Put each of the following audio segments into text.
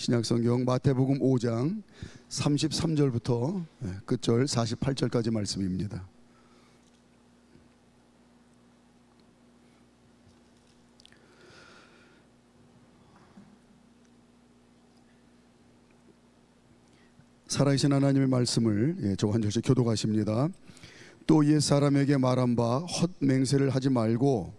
신약성경 마태복음 5장 33절부터 끝절 48절까지 말씀입니다. 살아계신 하나님의 말씀을 저 한 절씩 교독하십니다. 또 옛 사람에게 말한 바 헛 맹세를 하지 말고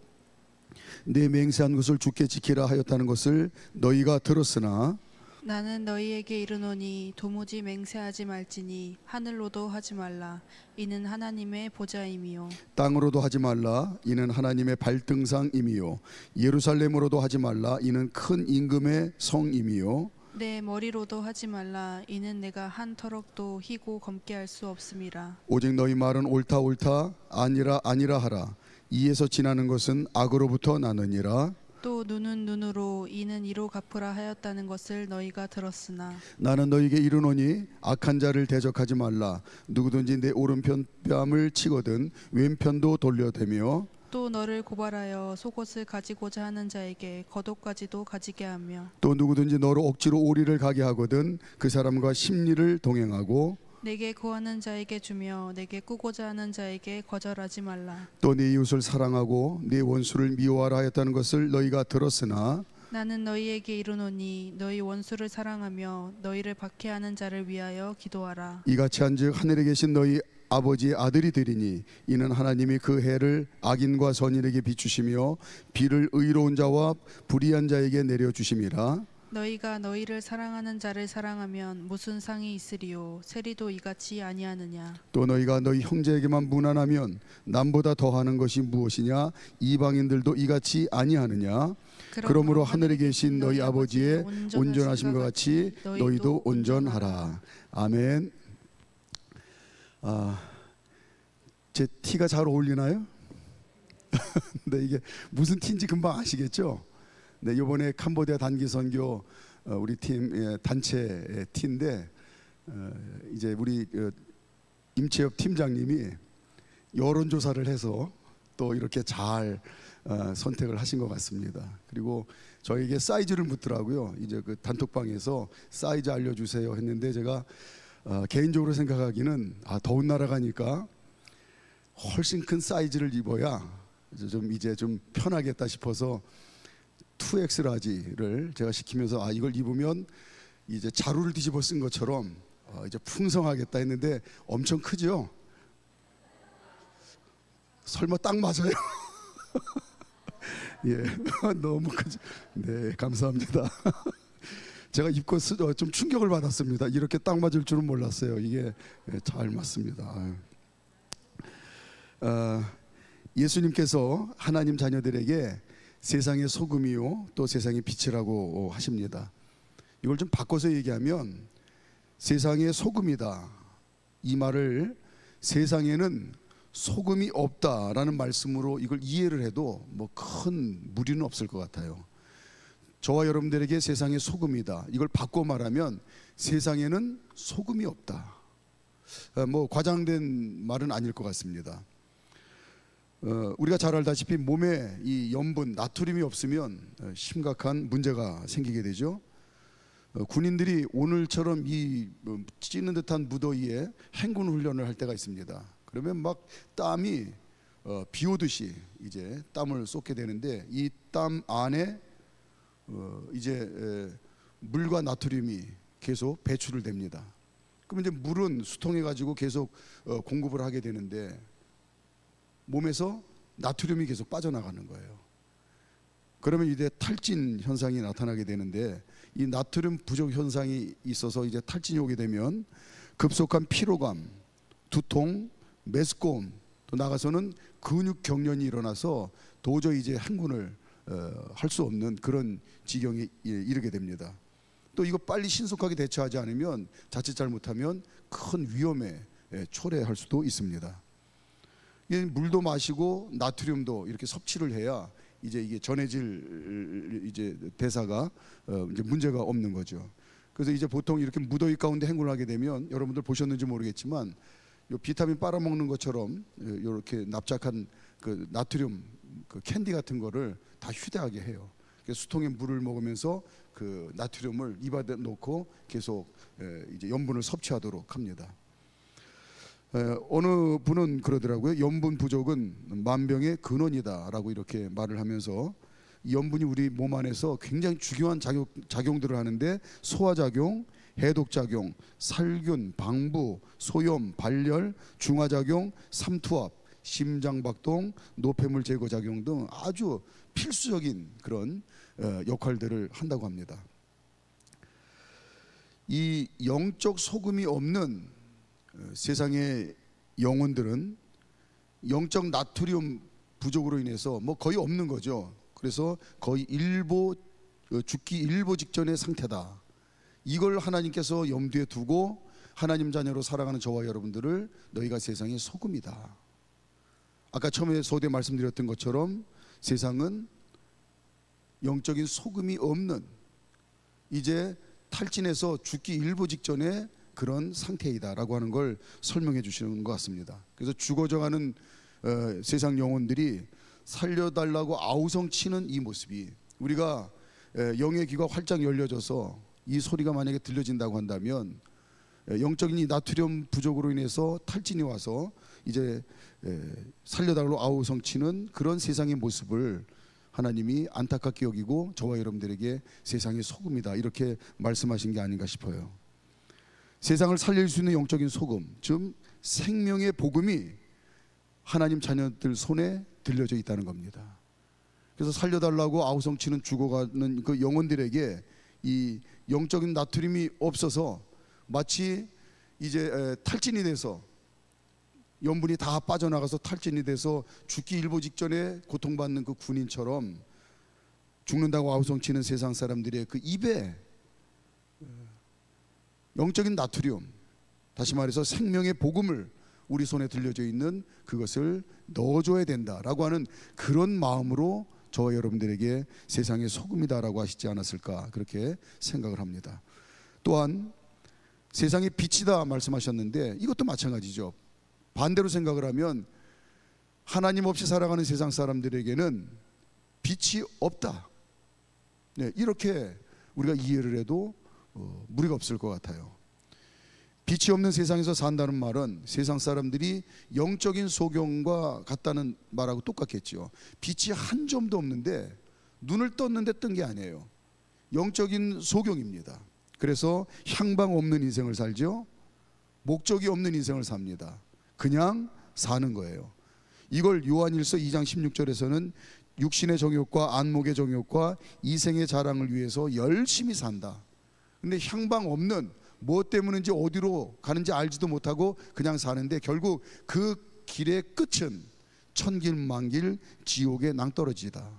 내 맹세한 것을 주께 지키라 하였다는 것을 너희가 들었으나 나는 너희에게 이르노니 도무지 맹세하지 말지니 하늘로도 하지 말라 이는 하나님의 보좌임이요 땅으로도 하지 말라 이는 하나님의 발등상임이요 예루살렘으로도 하지 말라 이는 큰 임금의 성임이요 내 머리로도 하지 말라 이는 내가 한 터럭도 희고 검게 할 수 없음이라. 오직 너희 말은 옳다 옳다 아니라 아니라 하라. 이에서 지나는 것은 악으로부터 나느니라. 또 눈은 눈으로 이는 이로 갚으라 하였다는 것을 너희가 들었으나 나는 너희에게 이르노니 악한 자를 대적하지 말라. 누구든지 내 오른편 뺨을 치거든 왼편도 돌려대며 또 너를 고발하여 속옷을 가지고자 하는 자에게 겉옷까지도 가지게 하며 또 누구든지 너로 억지로 오리를 가게 하거든 그 사람과 심리를 동행하고 내게 구하는 자에게 주며 내게 꾸고자 하는 자에게 거절하지 말라. 또 네 이웃을 사랑하고 네 원수를 미워하라 하였다는 것을 너희가 들었으나 나는 너희에게 이르노니 너희 원수를 사랑하며 너희를 박해하는 자를 위하여 기도하라. 이같이 한즉 하늘에 계신 너희 아버지의 아들이 되리니 이는 하나님이 그 해를 악인과 선인에게 비추시며 비를 의로운 자와 불의한 자에게 내려주심이라. 너희가 너희를 사랑하는 자를 사랑하면 무슨 상이 있으리요 세리도 이같이 아니하느냐. 또 너희가 너희 형제에게만 무난하면 남보다 더하는 것이 무엇이냐. 이방인들도 이같이 아니하느냐. 그러므로 하늘에 계신 너희 아버지의 온전하심과 같이 너희도 온전하라. 아멘. 제 티가 잘 어울리나요? 근데 이게 무슨 티인지 금방 아시겠죠? 네, 이번에 캄보디아 단기 선교 우리 팀 단체 티인데 이제 우리 임채엽 팀장님이 여론조사를 해서 또 이렇게 잘 선택을 하신 것 같습니다. 그리고 저에게 사이즈를 묻더라고요. 이제 그 단톡방에서 사이즈 알려주세요 했는데 제가 개인적으로 생각하기는 더운 나라 가니까 훨씬 큰 사이즈를 입어야 이제 좀 편하겠다 싶어서 2X 라지를 제가 시키면서 이걸 입으면 이제 자루를 뒤집어 쓴 것처럼 이제 풍성하겠다 했는데 엄청 크죠? 설마 딱 맞아요? 예, 너무 크죠? 네, 감사합니다. 제가 입고 좀 충격을 받았습니다. 이렇게 딱 맞을 줄은 몰랐어요. 이게 잘 맞습니다. 예수님께서 하나님 자녀들에게 세상의 소금이요 또 세상의 빛이라고 하십니다. 이걸 좀 바꿔서 얘기하면 세상의 소금이다. 이 말을 세상에는 소금이 없다라는 말씀으로 이걸 이해를 해도 뭐 큰 무리는 없을 것 같아요. 저와 여러분들에게 세상의 소금이다. 이걸 바꿔 말하면 세상에는 소금이 없다. 뭐 과장된 말은 아닐 것 같습니다. 우리가 잘 알다시피 몸에 이 염분 나트륨이 없으면 심각한 문제가 생기게 되죠. 군인들이 오늘처럼 이 찌는 듯한 무더위에 행군 훈련을 할 때가 있습니다. 그러면 막 땀이 비 오듯이 이제 땀을 쏟게 되는데 이 땀 안에 이제 물과 나트륨이 계속 배출을 됩니다. 그럼 이제 물은 수통해 가지고 계속 공급을 하게 되는데 몸에서 나트륨이 계속 빠져나가는 거예요. 그러면 이제 탈진 현상이 나타나게 되는데 이 나트륨 부족 현상이 있어서 이제 탈진이 오게 되면 급속한 피로감, 두통, 메스꺼움, 또 나가서는 근육 경련이 일어나서 도저히 이제 행군을 할 수 없는 그런 지경에 이르게 됩니다. 또 이거 빨리 신속하게 대처하지 않으면 자칫 잘못하면 큰 위험에 초래할 수도 있습니다. 물도 마시고 나트륨도 이렇게 섭취를 해야 이제 이게 전해질 이제 대사가 이제 문제가 없는 거죠. 그래서 이제 보통 이렇게 무더위 가운데 행군을 하게 되면 여러분들 보셨는지 모르겠지만 요 비타민 빨아먹는 것처럼 이렇게 납작한 그 나트륨 그 캔디 같은 거를 다 휴대하게 해요. 수통에 물을 먹으면서 그 나트륨을 입안에 놓고 계속 이제 염분을 섭취하도록 합니다. 어느 분은 그러더라고요. 염분 부족은 만병의 근원이다라고 이렇게 말을 하면서 이 염분이 우리 몸 안에서 굉장히 중요한 작용들을 하는데 소화작용, 해독작용, 살균, 방부, 소염, 발열, 중화작용, 삼투압, 심장박동, 노폐물 제거 작용 등 아주 필수적인 그런 역할들을 한다고 합니다. 이 영적 소금이 없는 세상의 영혼들은 영적 나트륨 부족으로 인해서 뭐 거의 없는 거죠. 그래서 거의 죽기 일보 직전의 상태다. 이걸 하나님께서 염두에 두고 하나님 자녀로 살아가는 저와 여러분들을 너희가 세상의 소금이다. 아까 처음에 서두에 말씀드렸던 것처럼 세상은 영적인 소금이 없는 이제 탈진해서 죽기 일보 직전의 그런 상태이다라고 하는 걸 설명해 주시는 것 같습니다. 그래서 죽어져가는 세상 영혼들이 살려달라고 아우성치는 이 모습이 우리가 영의 귀가 활짝 열려져서 이 소리가 만약에 들려진다고 한다면 영적인 이 나트륨 부족으로 인해서 탈진이 와서 이제 살려달라고 아우성치는 그런 세상의 모습을 하나님이 안타깝게 여기고 저와 여러분들에게 세상의 소금이다 이렇게 말씀하신 게 아닌가 싶어요. 세상을 살릴 수 있는 영적인 소금, 즉 생명의 복음이 하나님 자녀들 손에 들려져 있다는 겁니다. 그래서 살려달라고 아우성치는 죽어가는 그 영혼들에게 이 영적인 나트륨이 없어서 마치 이제 탈진이 돼서 염분이 다 빠져나가서 탈진이 돼서 죽기 일보 직전에 고통받는 그 군인처럼 죽는다고 아우성치는 세상 사람들의 그 입에 영적인 나트륨, 다시 말해서 생명의 복음을 우리 손에 들려져 있는 그것을 넣어줘야 된다라고 하는 그런 마음으로 저와 여러분들에게 세상의 소금이다라고 하시지 않았을까 그렇게 생각을 합니다. 또한 세상의 빛이다 말씀하셨는데 이것도 마찬가지죠. 반대로 생각을 하면 하나님 없이 살아가는 세상 사람들에게는 빛이 없다. 네, 이렇게 우리가 이해를 해도 무리가 없을 것 같아요. 빛이 없는 세상에서 산다는 말은 세상 사람들이 영적인 소경과 같다는 말하고 똑같겠죠. 빛이 한 점도 없는데 눈을 떴는데 뜬 게 아니에요. 영적인 소경입니다. 그래서 향방 없는 인생을 살죠. 목적이 없는 인생을 삽니다. 그냥 사는 거예요. 이걸 요한일서 2장 16절에서는 육신의 정욕과 안목의 정욕과 이생의 자랑을 위해서 열심히 산다. 근데 향방 없는 무엇 때문인지 어디로 가는지 알지도 못하고 그냥 사는데 결국 그 길의 끝은 천길만길 지옥의 낭떠러지다.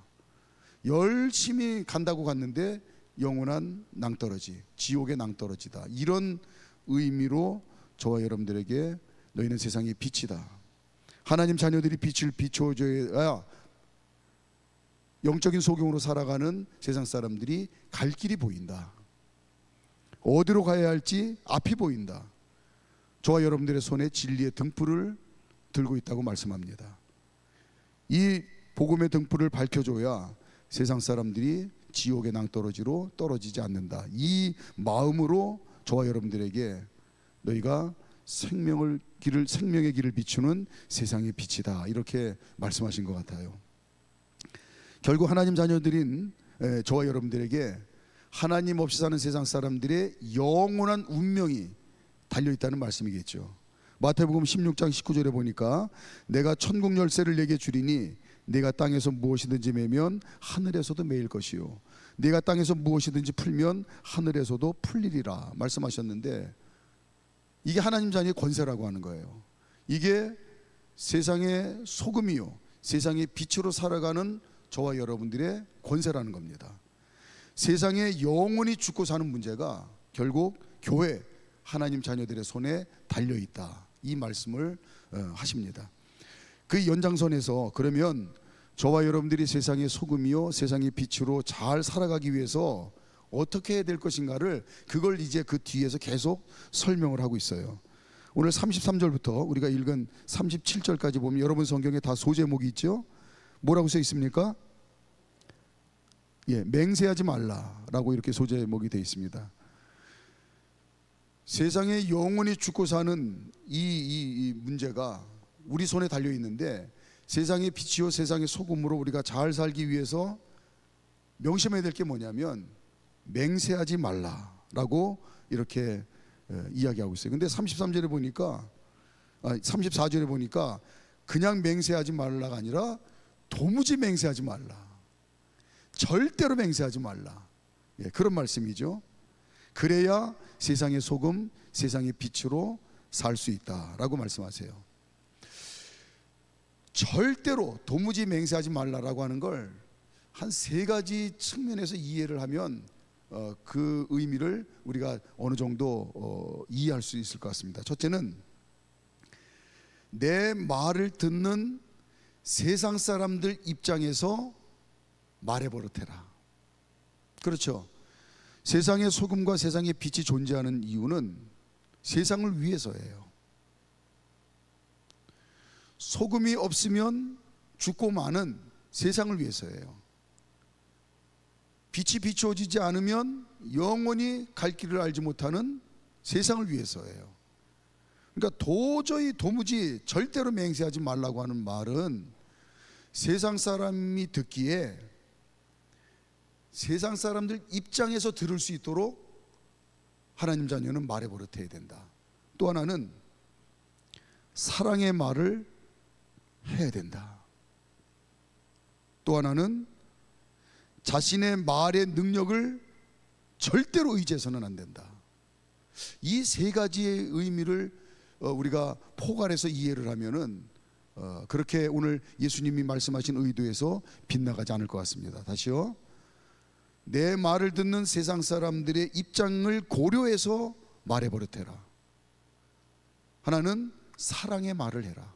열심히 간다고 갔는데 영원한 낭떠러지, 지옥의 낭떠러지다. 이런 의미로 저와 여러분들에게 너희는 세상의 빛이다. 하나님 자녀들이 빛을 비춰줘야 영적인 소경으로 살아가는 세상 사람들이 갈 길이 보인다. 어디로 가야 할지 앞이 보인다. 저와 여러분들의 손에 진리의 등불을 들고 있다고 말씀합니다. 이 복음의 등불을 밝혀줘야 세상 사람들이 지옥의 낭떠러지로 떨어지지 않는다. 이 마음으로 저와 여러분들에게 너희가 생명의 길을 비추는 세상의 빛이다. 이렇게 말씀하신 것 같아요. 결국 하나님 자녀들인 저와 여러분들에게 하나님 없이 사는 세상 사람들의 영원한 운명이 달려있다는 말씀이겠죠. 마태복음 16장 19절에 보니까 내가 천국 열쇠를 내게 주리니 내가 땅에서 무엇이든지 매면 하늘에서도 매일 것이요 내가 땅에서 무엇이든지 풀면 하늘에서도 풀리리라 말씀하셨는데 이게 하나님 자녀의 권세라고 하는 거예요. 이게 세상의 소금이요 세상의 빛으로 살아가는 저와 여러분들의 권세라는 겁니다. 세상에 영원히 죽고 사는 문제가 결국 교회 하나님 자녀들의 손에 달려있다. 이 말씀을 하십니다. 그 연장선에서 그러면 저와 여러분들이 세상의 소금이요 세상의 빛으로 잘 살아가기 위해서 어떻게 해야 될 것인가를 그걸 이제 그 뒤에서 계속 설명을 하고 있어요. 오늘 33절부터 우리가 읽은 37절까지 보면 여러분 성경에 다 소제목이 있죠. 뭐라고 써 있습니까? 맹세하지 말라라고 이렇게 소제목이 되어 있습니다. 세상에 영원히 죽고 사는 이 문제가 우리 손에 달려 있는데, 세상의 빛이요 세상의 소금으로 우리가 잘 살기 위해서 명심해야 될 게 뭐냐면 맹세하지 말라라고 이렇게 이야기하고 있어요. 근데 33절에 보니까 34절에 보니까 그냥 맹세하지 말라가 아니라 도무지 맹세하지 말라, 절대로 맹세하지 말라, 그런 말씀이죠. 그래야 세상의 소금, 세상의 빛으로 살 수 있다라고 말씀하세요. 절대로 도무지 맹세하지 말라라고 하는 걸 한 세 가지 측면에서 이해를 하면 그 의미를 우리가 어느 정도 이해할 수 있을 것 같습니다. 첫째는 내 말을 듣는 세상 사람들 입장에서 말해 버릇해라. 그렇죠. 세상의 소금과 세상의 빛이 존재하는 이유는 세상을 위해서예요. 소금이 없으면 죽고 마는 세상을 위해서예요. 빛이 비추어지지 않으면 영원히 갈 길을 알지 못하는 세상을 위해서예요. 그러니까 도무지 절대로 맹세하지 말라고 하는 말은 세상 사람이 듣기에 세상 사람들 입장에서 들을 수 있도록 하나님 자녀는 말해 버릇해야 된다. 또 하나는 사랑의 말을 해야 된다. 또 하나는 자신의 말의 능력을 절대로 의지해서는 안 된다. 이 세 가지의 의미를 우리가 포괄해서 이해를 하면은 그렇게 오늘 예수님이 말씀하신 의도에서 빗나가지 않을 것 같습니다. 다시요. 내 말을 듣는 세상 사람들의 입장을 고려해서 말해 버릇해라. 하나는 사랑의 말을 해라.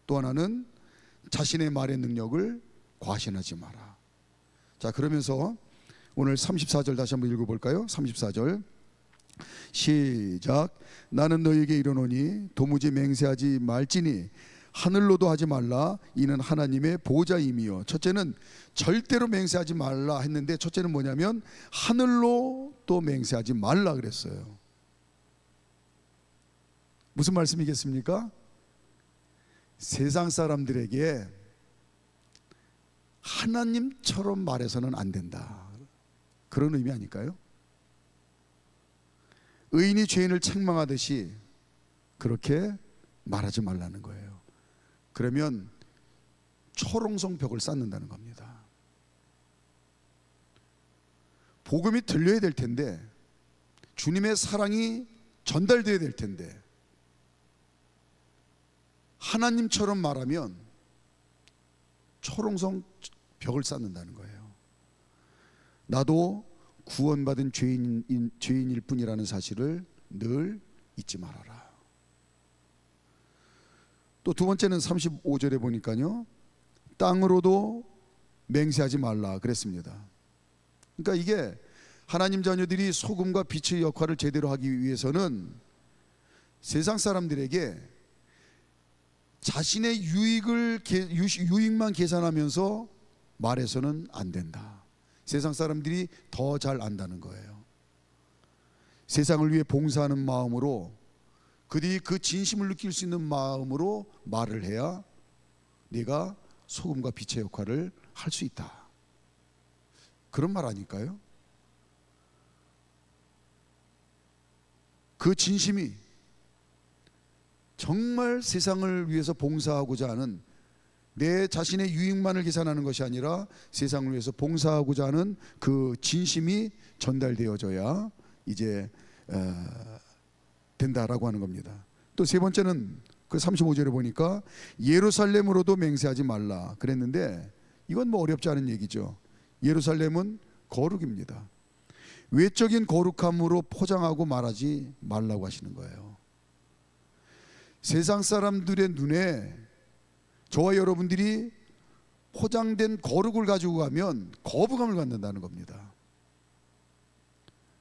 또 하나는 자신의 말의 능력을 과신하지 마라. 자, 그러면서 오늘 34절 다시 한번 읽어볼까요? 34절 시작. 나는 너에게 이르노니 도무지 맹세하지 말지니 하늘로도 하지 말라. 이는 하나님의 보좌임이요. 첫째는 절대로 맹세하지 말라 했는데, 첫째는 뭐냐면 하늘로 또 맹세하지 말라 그랬어요. 무슨 말씀이겠습니까? 세상 사람들에게 하나님처럼 말해서는 안 된다, 그런 의미 아닐까요? 의인이 죄인을 책망하듯이 그렇게 말하지 말라는 거예요. 그러면 초롱성 벽을 쌓는다는 겁니다. 복음이 들려야 될 텐데, 주님의 사랑이 전달되어야 될 텐데, 하나님처럼 말하면 초롱성 벽을 쌓는다는 거예요. 나도 구원받은 죄인일 뿐이라는 사실을 늘 잊지 말아라. 또 두 번째는 35절에 보니까요, 땅으로도 맹세하지 말라 그랬습니다. 그러니까 이게 하나님 자녀들이 소금과 빛의 역할을 제대로 하기 위해서는 세상 사람들에게 자신의 유익만 계산하면서 말해서는 안 된다. 세상 사람들이 더 잘 안다는 거예요. 세상을 위해 봉사하는 마음으로, 그들이 그 진심을 느낄 수 있는 마음으로 말을 해야 네가 소금과 빛의 역할을 할 수 있다, 그런 말 아닐까요? 그 진심이 정말 세상을 위해서 봉사하고자 하는, 내 자신의 유익만을 계산하는 것이 아니라 세상을 위해서 봉사하고자 하는 그 진심이 전달되어져야 이제 된다라고 하는 겁니다. 또 세 번째는 그 35절에 보니까 예루살렘으로도 맹세하지 말라 그랬는데, 이건 뭐 어렵지 않은 얘기죠. 예루살렘은 거룩입니다. 외적인 거룩함으로 포장하고 말하지 말라고 하시는 거예요. 세상 사람들의 눈에 저와 여러분들이 포장된 거룩을 가지고 가면 거부감을 갖는다는 겁니다.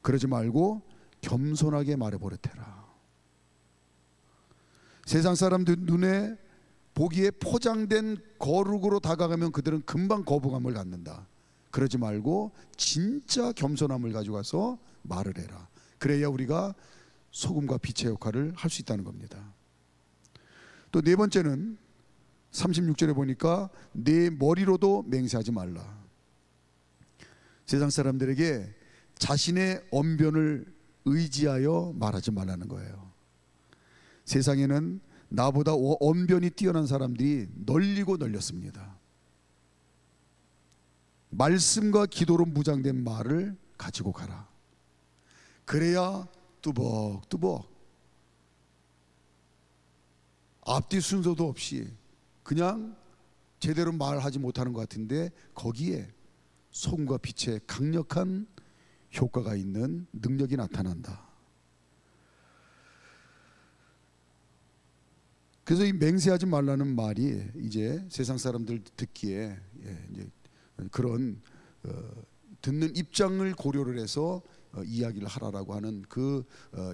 그러지 말고 겸손하게 말해 버릇해라. 세상 사람들 눈에 보기에 포장된 거룩으로 다가가면 그들은 금방 거부감을 갖는다. 그러지 말고 진짜 겸손함을 가지고 가서 말을 해라. 그래야 우리가 소금과 빛의 역할을 할 수 있다는 겁니다. 또 네 번째는 36절에 보니까 내 머리로도 맹세하지 말라. 세상 사람들에게 자신의 언변을 의지하여 말하지 말라는 거예요. 세상에는 나보다 언변이 뛰어난 사람들이 널리고 널렸습니다. 말씀과 기도로 무장된 말을 가지고 가라. 그래야 뚜벅뚜벅 앞뒤 순서도 없이 그냥 제대로 말하지 못하는 것 같은데 거기에 소금과 빛의 강력한 효과가 있는 능력이 나타난다. 그래서 이 맹세하지 말라는 말이 이제 세상 사람들 듣기에 이제 그런 듣는 입장을 고려를 해서 이야기를 하라라고 하는 그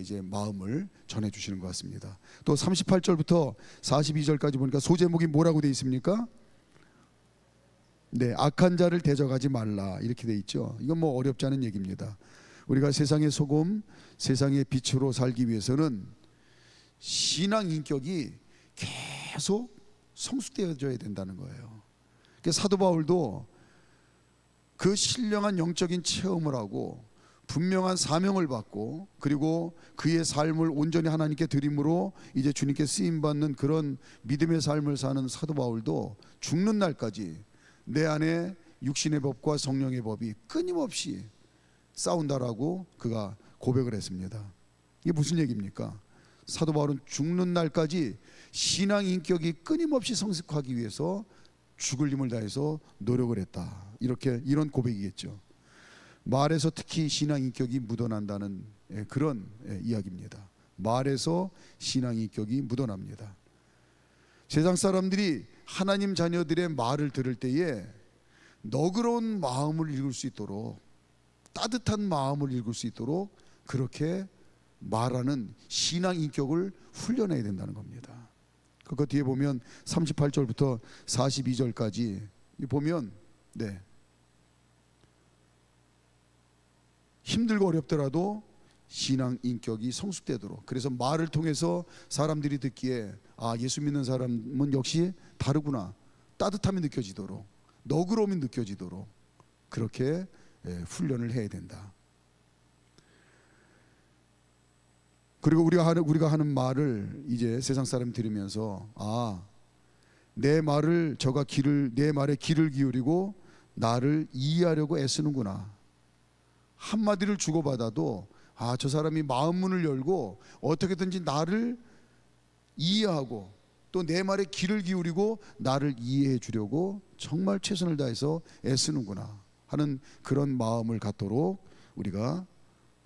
이제 마음을 전해 주시는 것 같습니다. 또 38절부터 42절까지 보니까 소제목이 뭐라고 되어 있습니까? 네, 악한 자를 대적하지 말라 이렇게 돼 있죠. 이건 뭐 어렵지 않은 얘기입니다. 우리가 세상의 소금, 세상의 빛으로 살기 위해서는 신앙 인격이 계속 성숙되어져야 된다는 거예요. 그러니까 사도 바울도 그 신령한 영적인 체험을 하고 분명한 사명을 받고 그리고 그의 삶을 온전히 하나님께 드림으로 이제 주님께 쓰임받는 그런 믿음의 삶을 사는 사도 바울도 죽는 날까지 내 안에 육신의 법과 성령의 법이 끊임없이 싸운다라고 그가 고백을 했습니다. 이게 무슨 얘기입니까? 사도 바울은 죽는 날까지 신앙 인격이 끊임없이 성숙하기 위해서 죽을 힘을 다해서 노력을 했다. 이런 고백이겠죠. 말에서 특히 신앙 인격이 묻어난다는 그런 이야기입니다. 말에서 신앙 인격이 묻어납니다. 세상 사람들이 하나님 자녀들의 말을 들을 때에 너그러운 마음을 읽을 수 있도록 따뜻한 마음을 읽을 수 있도록 그렇게 말하는 신앙 인격을 훈련해야 된다는 겁니다. 그 뒤에 보면 38절부터 42절까지 보면 힘들고 어렵더라도 신앙 인격이 성숙되도록, 그래서 말을 통해서 사람들이 듣기에 아, 예수 믿는 사람은 역시 다르구나, 따뜻함이 느껴지도록, 너그러움이 느껴지도록 그렇게 훈련을 해야 된다. 그리고 우리가 하는 말을 이제 세상 사람이 들으면서 아, 내 말에 귀를 기울이고 나를 이해하려고 애쓰는구나. 한마디를 주고받아도 아, 저 사람이 마음문을 열고 어떻게든지 나를 이해하고 또 내 말에 귀를 기울이고 나를 이해해 주려고 정말 최선을 다해서 애쓰는구나 하는 그런 마음을 갖도록 우리가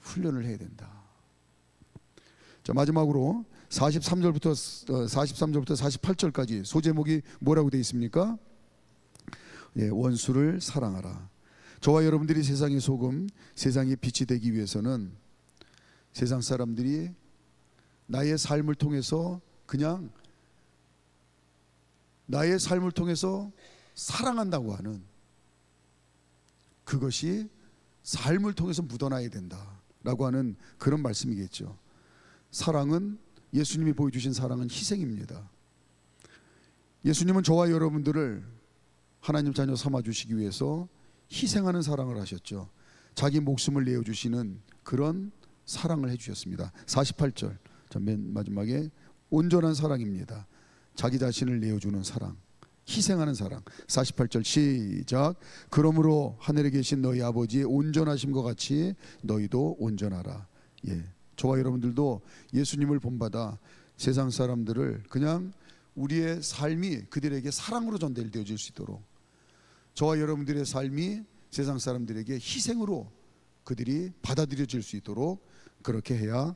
훈련을 해야 된다. 자, 마지막으로 43절부터 48절까지 소제목이 뭐라고 되어 있습니까? 원수를 사랑하라. 저와 여러분들이 세상의 소금, 세상의 빛이 되기 위해서는 세상 사람들이 나의 삶을 통해서 그냥 나의 삶을 통해서 사랑한다고 하는 그것이 삶을 통해서 묻어나야 된다라고 하는 그런 말씀이겠죠. 사랑은, 예수님이 보여주신 사랑은 희생입니다. 예수님은 저와 여러분들을 하나님 자녀 삼아주시기 위해서 희생하는 사랑을 하셨죠. 자기 목숨을 내어주시는 그런 사랑을 해주셨습니다. 48절 맨 마지막에 온전한 사랑입니다. 자기 자신을 내어주는 사랑, 희생하는 사랑. 48절 시작. 그러므로 하늘에 계신 너희 아버지의 온전하심과 같이 너희도 온전하라. 저와 여러분들도 예수님을 본받아 세상 사람들을 그냥 우리의 삶이 그들에게 사랑으로 전달되어질 수 있도록, 저와 여러분들의 삶이 세상 사람들에게 희생으로 그들이 받아들여질 수 있도록 그렇게 해야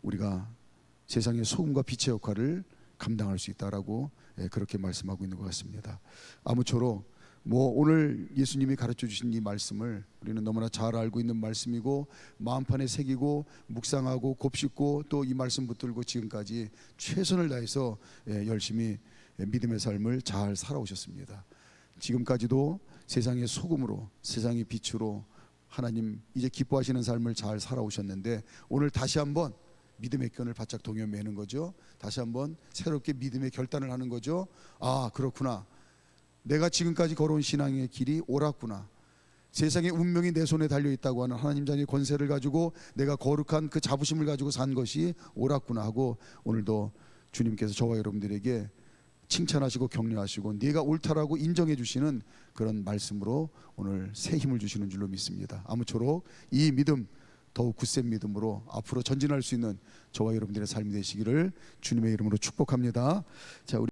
우리가 세상의 소금과 빛의 역할을 감당할 수 있다라고 그렇게 말씀하고 있는 것 같습니다. 아무쪼록 오늘 예수님이 가르쳐 주신 이 말씀을 우리는 너무나 잘 알고 있는 말씀이고 마음판에 새기고 묵상하고 곱씹고 또 이 말씀 붙들고 지금까지 최선을 다해서 열심히 믿음의 삶을 잘 살아오셨습니다. 지금까지도 세상의 소금으로, 세상의 빛으로 하나님 이제 기뻐하시는 삶을 잘 살아오셨는데 오늘 다시 한번 믿음의 끈을 바짝 동여 매는 거죠. 다시 한번 새롭게 믿음의 결단을 하는 거죠. 아, 그렇구나. 내가 지금까지 걸어온 신앙의 길이 옳았구나. 세상의 운명이 내 손에 달려있다고 하는 하나님 자녀의 권세를 가지고 내가 거룩한 그 자부심을 가지고 산 것이 옳았구나 하고 오늘도 주님께서 저와 여러분들에게 칭찬하시고 격려하시고 네가 옳다라고 인정해 주시는 그런 말씀으로 오늘 새 힘을 주시는 줄로 믿습니다. 아무쪼록 이 믿음 더욱 굳센 믿음으로 앞으로 전진할 수 있는 저와 여러분들의 삶이 되시기를 주님의 이름으로 축복합니다. 자, 우리